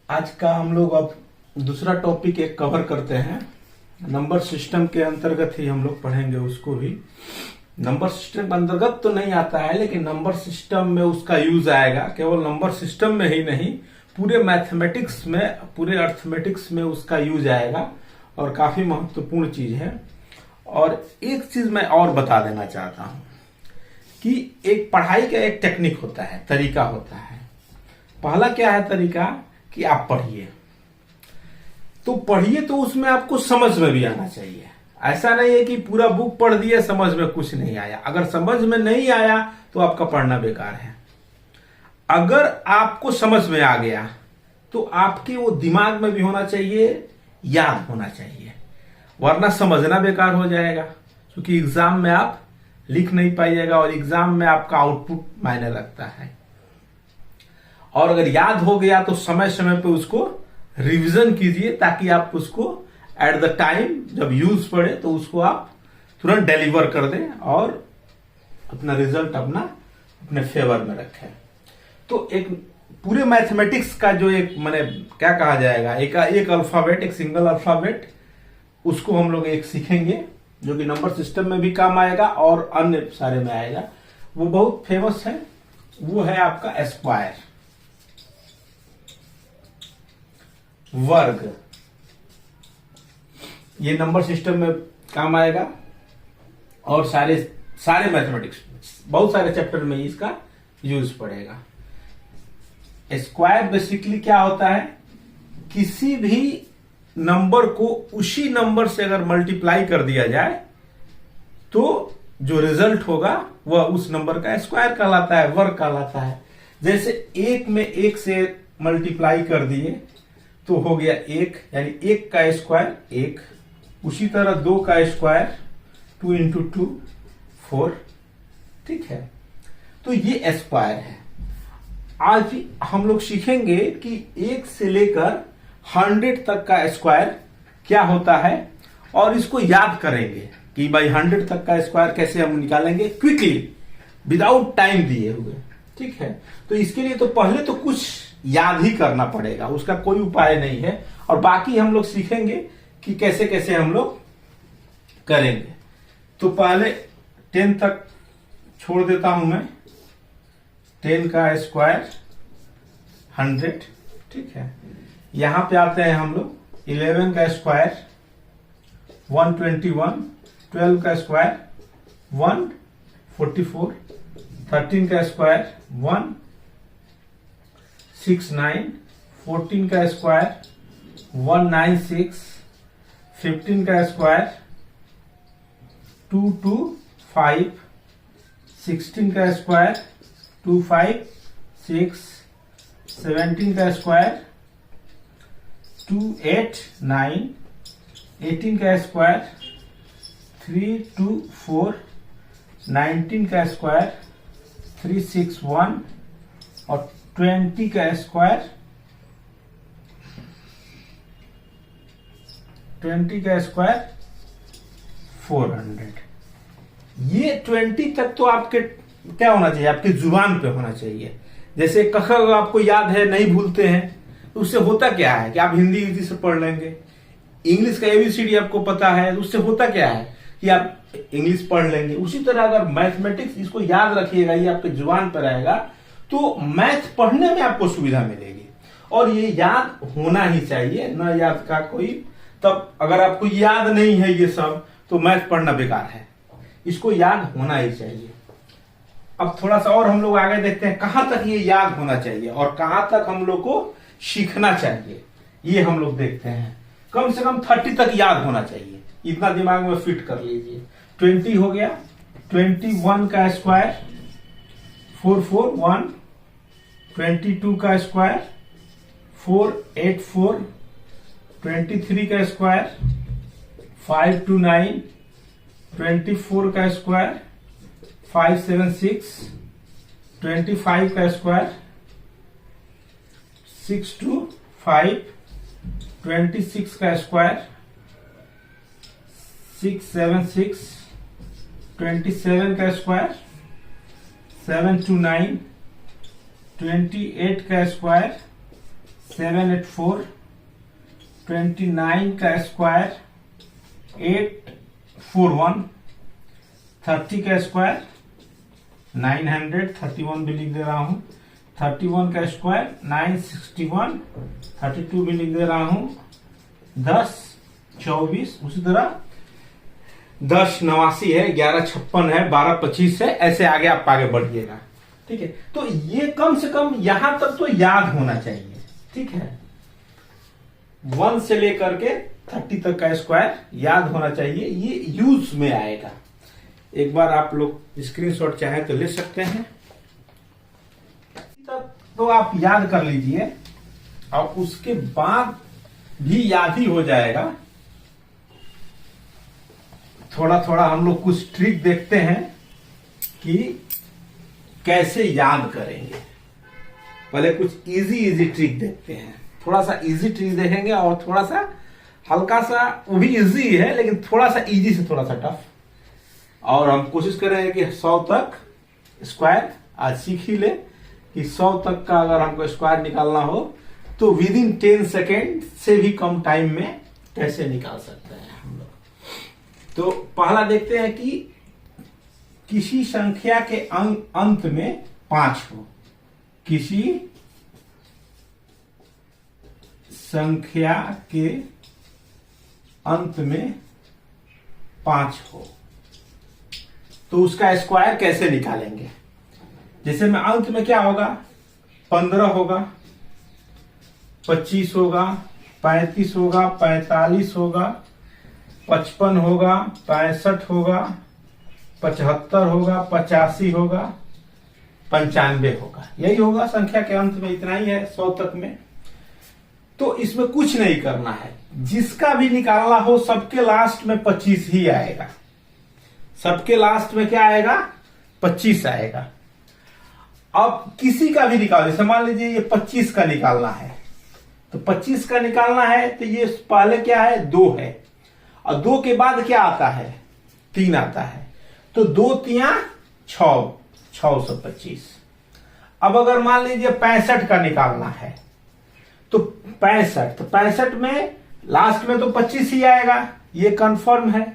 आज का हम लोग अब दूसरा टॉपिक एक कवर करते हैं। नंबर सिस्टम के अंतर्गत ही हम लोग पढ़ेंगे उसको भी। नंबर सिस्टम के अंतर्गत तो नहीं आता है, लेकिन नंबर सिस्टम में उसका यूज आएगा। केवल नंबर सिस्टम में ही नहीं, पूरे मैथमेटिक्स में, पूरे अर्थमेटिक्स में उसका यूज आएगा और काफी महत्वपूर्ण चीज है। और एक चीज मैं और बता देना चाहता हूं कि एक पढ़ाई का एक टेक्निक होता है, तरीका होता है। पहला क्या है तरीका कि आप पढ़िए, तो पढ़िए तो उसमें आपको समझ में भी आना चाहिए। ऐसा नहीं है कि पूरा बुक पढ़ दिए समझ में कुछ नहीं आया। अगर समझ में नहीं आया तो आपका पढ़ना बेकार है। अगर आपको समझ में आ गया तो आपके वो दिमाग में भी होना चाहिए, याद होना चाहिए, वरना समझना बेकार हो जाएगा। क्योंकि एग्जाम में आप लिख नहीं पाइएगा और एग्जाम में आपका आउटपुट मायने रखता है। और अगर याद हो गया तो समय समय पे उसको रिवीजन कीजिए, ताकि आप उसको एट द टाइम जब यूज पड़े तो उसको आप तुरंत डिलीवर कर दें और अपना रिजल्ट अपने फेवर में रखें। तो एक पूरे मैथमेटिक्स का जो एक मैंने क्या कहा जाएगा, एक अल्फाबेट, एक सिंगल अल्फाबेट, उसको हम लोग एक सीखेंगे जो कि नंबर सिस्टम में भी काम आएगा और अन्य सारे में आएगा। वो बहुत फेमस है, वो है आपका स्क्वायर, वर्ग। ये नंबर सिस्टम में काम आएगा और सारे मैथमेटिक्स, बहुत सारे चैप्टर में इसका यूज पड़ेगा। स्क्वायर बेसिकली क्या होता है, किसी भी नंबर को उसी नंबर से अगर मल्टीप्लाई कर दिया जाए तो जो रिजल्ट होगा वह उस नंबर का स्क्वायर कहलाता है, वर्ग कहलाता है। जैसे एक में एक से मल्टीप्लाई कर दिए तो हो गया एक, यानी एक का स्क्वायर एक। उसी तरह दो का स्क्वायर 2 इंटू 2 4, ठीक है। तो ये स्क्वायर है। आज हम लोग सीखेंगे कि 1 से लेकर 100 तक का स्क्वायर क्या होता है और इसको याद करेंगे कि भाई 100 तक का स्क्वायर कैसे हम निकालेंगे क्विकली, विदाउट टाइम दिए हुए, ठीक है। तो इसके लिए तो पहले तो कुछ याद ही करना पड़ेगा, उसका कोई उपाय नहीं है। और बाकी हम लोग सीखेंगे कि कैसे कैसे हम लोग करेंगे। तो पहले 10 तक छोड़ देता हूं मैं। 10 का स्क्वायर 100, ठीक है। यहां पे आते हैं हम लोग। 11 का स्क्वायर 121, 12 का स्क्वायर 144, 13 का स्क्वायर 169, 14 का स्क्वायर 196, 15 का स्क्वायर 225, 16 का स्क्वायर 256, 17 का स्क्वायर 289, 18 का स्क्वायर 324, 19 का स्क्वायर 361 और 20 का स्क्वायर 400। ये 20 तक तो आपके क्या होना चाहिए, आपकी जुबान पे होना चाहिए। जैसे कख आपको याद है, नहीं भूलते हैं, तो उससे होता क्या है कि आप हिंदी से पढ़ लेंगे। इंग्लिश का एबीसीडी आपको पता है, तो उससे होता क्या है कि आप इंग्लिश पढ़ लेंगे। उसी तरह अगर मैथमेटिक्स, इसको याद रखिएगा, ये आपके जुबान पर रहेगा तो मैथ पढ़ने में आपको सुविधा मिलेगी। और ये याद होना ही चाहिए, न याद का कोई। तब अगर आपको याद नहीं है ये सब तो मैथ पढ़ना बेकार है, इसको याद होना ही चाहिए। अब थोड़ा सा और हम लोग आगे देखते हैं कहां तक ये याद होना चाहिए और कहां तक हम लोग को सीखना चाहिए। ये हम लोग देखते हैं। कम से कम 30 तक याद होना चाहिए, इतना दिमाग में फिट कर लीजिए। 20 हो गया। 21 का स्क्वायर 441, 22 का स्क्वायर 484, 23 का स्क्वायर 529, 24 का स्क्वायर 576, 25 का स्क्वायर 625, 26 का स्क्वायर 676, 27 का स्क्वायर 729, 28 का स्क्वायर 784, 29 का स्क्वायर 841, 30 का स्क्वायर 900, 31 भी लिख दे रहा हूं, 31 का स्क्वायर 961, 32 भी लिख दे रहा हूं, 10 24, उसी तरह 10 89 है, 11 56 है, 12 25 है, ऐसे आगे आप आगे बढ़िएगा। ठीक है, तो ये कम से कम यहां तक तो याद होना चाहिए। ठीक है, 1 से लेकर के 30 तक का स्क्वायर याद होना चाहिए, ये यूज में आएगा। एक बार आप लोग स्क्रीनशॉट चाहे तो ले सकते हैं, तो आप याद कर लीजिए और उसके बाद भी याद ही हो जाएगा। थोड़ा थोड़ा हम लोग कुछ ट्रिक देखते हैं कि कैसे याद करेंगे। पहले कुछ इजी ट्रिक देखते हैं, थोड़ा सा इजी ट्रिक देखेंगे और थोड़ा सा हल्का सा, वो भी इजी है लेकिन थोड़ा सा इजी से थोड़ा सा टफ। और हम कोशिश करेंगे कि 100 तक स्क्वायर आज सीख ही ले कि 100 तक का अगर हमको स्क्वायर निकालना हो तो विद इन 10 सेकेंड से भी कम टाइम में कैसे निकाल सकते हैं हम लोग। तो पहला देखते हैं कि किसी संख्या के अंत में 5 हो, किसी संख्या के अंत में 5 हो तो उसका स्क्वायर कैसे निकालेंगे। जैसे में अंत में क्या होगा, 15 होगा, 25 होगा, 35 होगा, 45 होगा, 55 होगा, 65 होगा, 75 होगा, 85 होगा, 95 होगा। यही होगा संख्या के अंत में, इतना ही है 100 तक में। तो इसमें कुछ नहीं करना है, जिसका भी निकालना हो सबके लास्ट में 25 ही आएगा। सबके लास्ट में क्या आएगा, 25 आएगा। अब किसी का भी निकाल, जैसे मान लीजिए ये 25 का निकालना है, तो 25 का निकालना है तो ये पहले क्या है, 2 है, और 2 के बाद क्या आता है, 3 आता है, तो 2 तिया 6, 625। अब अगर मान लीजिए 65 का निकालना है तो 65, तो 65 में लास्ट में तो 25 ही आएगा, ये कंफर्म है।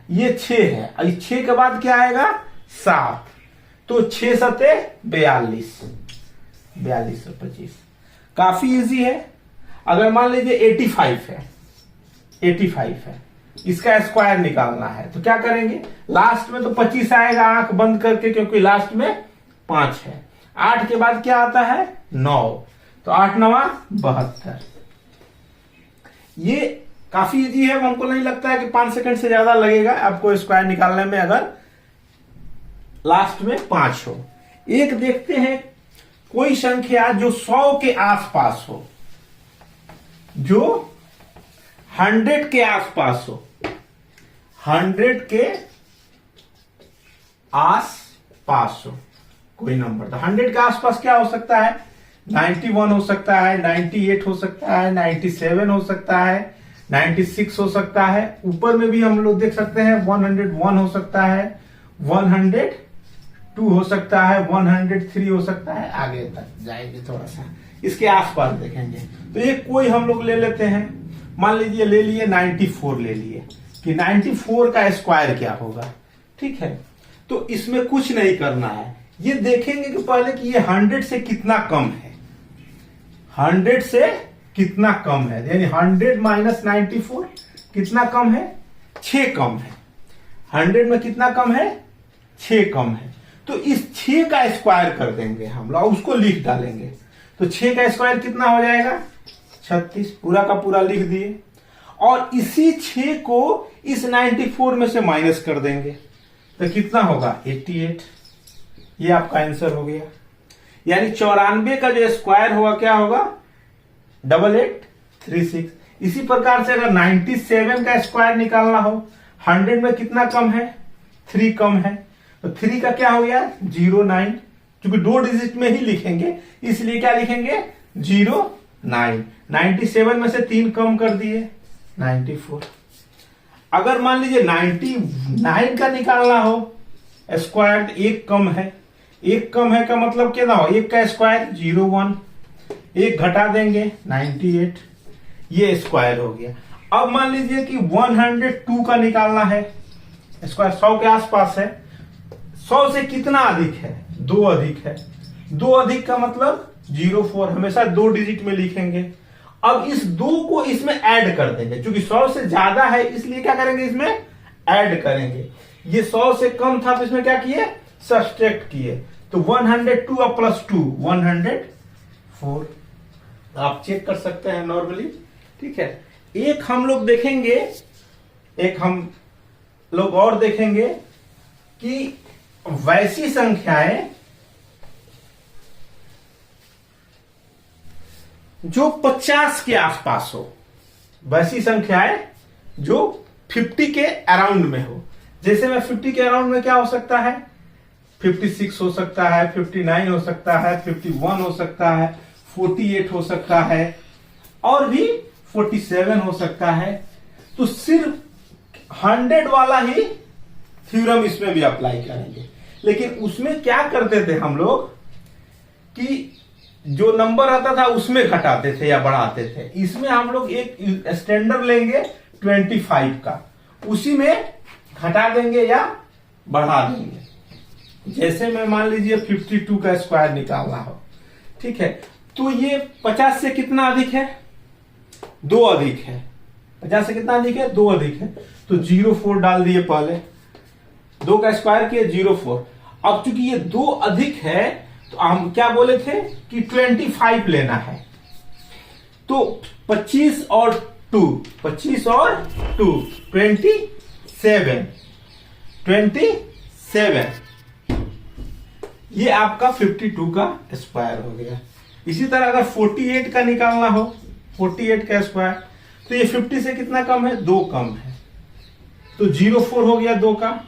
ये 6 है, और 6 के बाद क्या आएगा, 7, तो 6 सते 42, 42 और 25। काफी इजी है। अगर मान लीजिए 85 है, 85 है, इसका स्क्वायर निकालना है तो क्या करेंगे, लास्ट में तो 25 आएगा आंख बंद करके, क्योंकि लास्ट में 5 है। 8 के बाद क्या आता है, 9, तो 8 9 72। ये काफी इजी है, हमको नहीं लगता है कि 5 सेकंड से ज्यादा लगेगा आपको स्क्वायर निकालने में अगर लास्ट में 5 हो। एक देखते हैं कोई संख्या जो 100 के आसपास हो, जो 100 के आसपास हो, 100 के आसपास हो कोई नंबर। तो 100 के आसपास क्या हो सकता है, 91 हो सकता है, 98 हो सकता है, 97 हो सकता है, 96 हो सकता है। ऊपर में भी हम लोग देख सकते हैं 101 हो सकता है, 102 हो सकता है, 103 हो सकता है, आगे तक जाएंगे थोड़ा सा इसके आसपास देखेंगे। तो ये कोई हम लोग ले लेते हैं, मान लीजिए ले लिए 94, ले लिए कि 94 का स्क्वायर क्या होगा। ठीक है, तो इसमें कुछ नहीं करना है, ये देखेंगे कि पहले कि ये 100 से कितना कम है, 100 से कितना कम है, यानी 100 माइनस 94 कितना कम है, 6 कम है। 100 में कितना कम है, 6 कम है। तो इस 6 का स्क्वायर कर देंगे हम लोग, उसको लिख डालेंगे। तो 6 का स्क्वायर कितना हो जाएगा, 36, पूरा का पूरा लिख दिए। और इसी 6 को इस 94 में से माइनस कर देंगे तो कितना होगा, 88। ये आपका आंसर हो गया। यानी 94 का जो स्क्वायर होगा क्या होगा, 8836। इसी प्रकार से अगर 97 का स्क्वायर निकालना हो, 100 में कितना कम है, 3 कम है, तो 3 का क्या हो गया, 09। क्योंकि 2 डिजिट में ही लिखेंगे इसलिए क्या लिखेंगे, 09। 97 में से 3 कम कर दिए, 94। अगर मान लीजिए 99 का निकालना हो स्क्वायर, 1 कम है, 1 कम है का मतलब क्या ना हो, 1 का स्क्वायर 01, एक घटा देंगे 98, ये स्क्वायर हो गया। अब मान लीजिए कि 102 का निकालना है, स्क्वायर 100 के आसपास है। 100 से कितना अधिक है? 2 अधिक है। 2 अधिक का मतलब 04, हमेशा 2 डिजिट में लिखेंगे। अब इस 2 को इसमें ऐड कर देंगे, क्योंकि 100 से ज्यादा है इसलिए क्या करेंगे, इसमें ऐड करेंगे। ये 100 से कम था तो इसमें क्या किए, सब्सट्रैक्ट किए। तो 102 और प्लस 2 104, आप चेक कर सकते हैं नॉर्मली। ठीक है, एक हम लोग देखेंगे, एक हम लोग और देखेंगे कि वैसी संख्याएं जो 50 के आसपास हो, वैसी संख्याएं जो 50 के अराउंड में हो। जैसे में 50 के अराउंड में क्या हो सकता है, 56 हो सकता है, 59 हो सकता है, 51 हो सकता है, 48 हो सकता है, और भी 47 हो सकता है। तो सिर्फ 100 वाला ही थ्योरम इसमें भी अप्लाई करेंगे। लेकिन उसमें क्या करते थे हम लोग कि जो नंबर आता था उसमें घटाते थे या बढ़ाते थे। इसमें हम लोग एक स्टैंडर्ड लेंगे 25 का, उसी में घटा देंगे या बढ़ा देंगे। जैसे मैं मान लीजिए 52 का स्क्वायर निकालना हो, ठीक है, तो ये 50 से कितना अधिक है, 2 अधिक है। 50 से कितना अधिक है, 2 अधिक है। तो 04 डाल दिए, पहले 2 का स्क्वायर किए 04। अब चूंकि ये 2 अधिक है तो हम क्या बोले थे कि 25 लेना है। तो 25 और 2 27, 27 ये आपका 52 का स्क्वायर हो गया। इसी तरह अगर 48 का निकालना हो, 48 का स्क्वायर, तो ये 50 से कितना कम है, 2 कम है। तो 04 हो गया 2 का,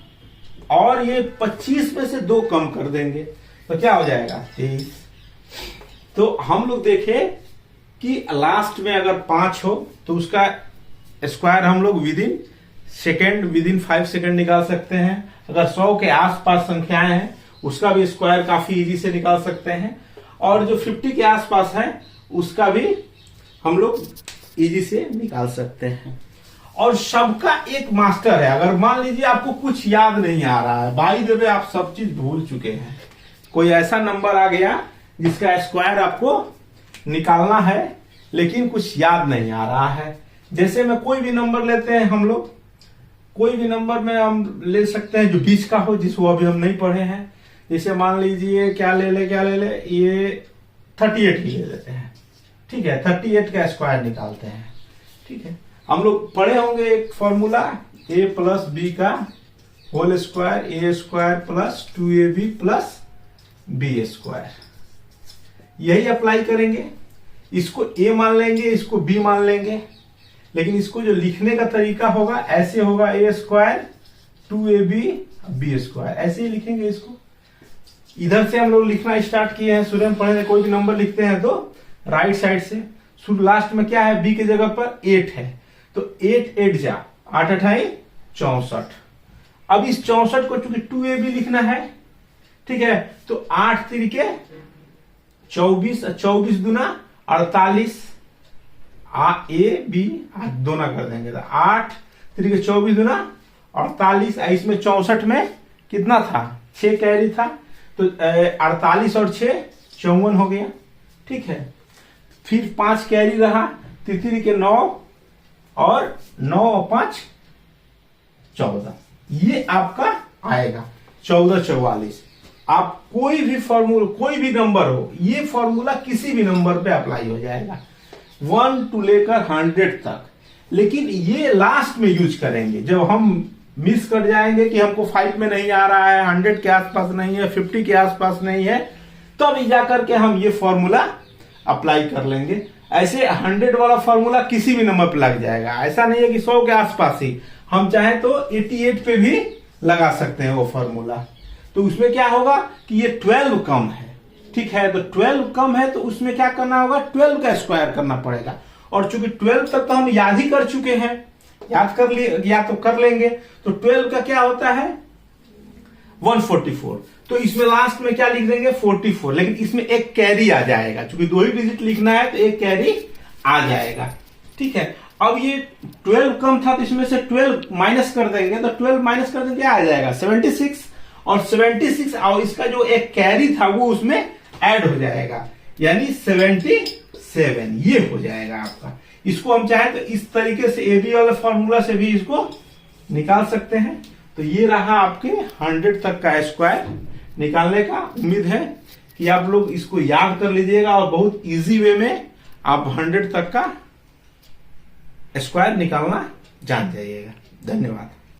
और ये 25 में से 2 कम कर देंगे तो क्या हो जाएगा, 23। तो हम लोग देखें कि लास्ट में अगर 5 हो तो उसका स्क्वायर हम लोग विदिन 5 सेकेंड निकाल सकते हैं। अगर 100 के आसपास संख्याएं हैं उसका भी स्क्वायर काफी इजी से निकाल सकते हैं, और जो 50 के आसपास है उसका भी हम लोग इजी से निकाल सकते हैं। और सबका एक मास्टर है। अगर मान लीजिए आपको कुछ याद नहीं आ रहा है, बाई द वे आप सब चीज भूल चुके हैं, कोई ऐसा नंबर आ गया जिसका स्क्वायर आपको निकालना है लेकिन कुछ याद नहीं आ रहा है। जैसे में कोई भी नंबर लेते हैं हम लोग, कोई भी नंबर में हम ले सकते हैं जो 20 का हो, जिसको अभी हम नहीं पढ़े हैं। जैसे मान लीजिए क्या ले ले ये 38 ही ले लेते हैं। ठीक है, 38 का स्क्वायर निकालते हैं। ठीक है, हम लोग पढ़े होंगे एक फॉर्मूला, a प्लस बी का whole square, A square plus 2ab plus B square. यही अप्लाई करेंगे। इसको a मान लेंगे, इसको b मान लेंगे, लेकिन इसको जो लिखने का तरीका होगा ऐसे होगा, a square 2ab B square, ऐसे ही लिखेंगे इसको। इधर से हम लोग लिखना स्टार्ट किए हैं, शुरू में पढ़े कोई भी नंबर लिखते हैं तो राइट साइड से शुरू। लास्ट में क्या है, b की जगह पर 8 है, तो 8 8 जा 8 8 64। अब इस 64 को चूंकि 2ab लिखना है, ठीक है, तो 8 तिरिके 24, 24 दूना 48, ए बी दोना कर देंगे तो 8 तिरिके 24 दूना 48। इसमें 64 में कितना था, 6 कैरी था, तो 48 और 6 54 हो गया। ठीक है, फिर 5 कैरी रहा, तितरी के 9 और 9 और 5 14, ये आपका आएगा 1444। आप कोई भी फॉर्मूला, कोई भी नंबर हो, ये फॉर्मूला किसी भी नंबर पे अप्लाई हो जाएगा 1 to लेकर 100 तक। लेकिन ये लास्ट में यूज करेंगे जब हम मिस कर जाएंगे कि हमको 5 में नहीं आ रहा है, 100 के आसपास नहीं है, 50 के आसपास नहीं है, तब जाकर के हम ये फॉर्मूला अप्लाई कर लेंगे। ऐसे 100 वाला फॉर्मूला किसी भी नंबर पे लग जाएगा। ऐसा नहीं है कि 100 के आसपास ही, हम चाहे तो 88 पे भी लगा सकते हैं वो फॉर्मूला। तो उसमें क्या होगा कि ये 12 कम है। ठीक है, तो 12 कम है तो उसमें क्या करना होगा, 12 का स्क्वायर करना पड़ेगा। और चूंकि 12 तक तो हम याद ही कर चुके हैं, याद कर लिए या तो कर लेंगे, तो 12 का क्या होता है 144। तो इसमें लास्ट में क्या लिख देंगे 44, लेकिन इसमें एक कैरी आ जाएगा, क्योंकि 2 ही डिजिट लिखना है तो एक कैरी आ जाएगा। ठीक है, अब ये 12 कम था तो इसमें से 12 माइनस कर देंगे, तो 12 माइनस कर देंगे क्या आ जाएगा 76, और 76 और इसका जो एक कैरी था वो उसमें ऐड हो जाएगा, यानी 77 ये हो जाएगा आपका। इसको हम चाहे तो इस तरीके से एबी वाले फॉर्मूला से भी इसको निकाल सकते हैं। तो ये रहा आपके 100 तक का स्क्वायर निकालने का। उम्मीद है कि आप लोग इसको याद कर लीजिएगा और बहुत इजी वे में आप 100 तक का स्क्वायर निकालना जान जाइएगा। धन्यवाद।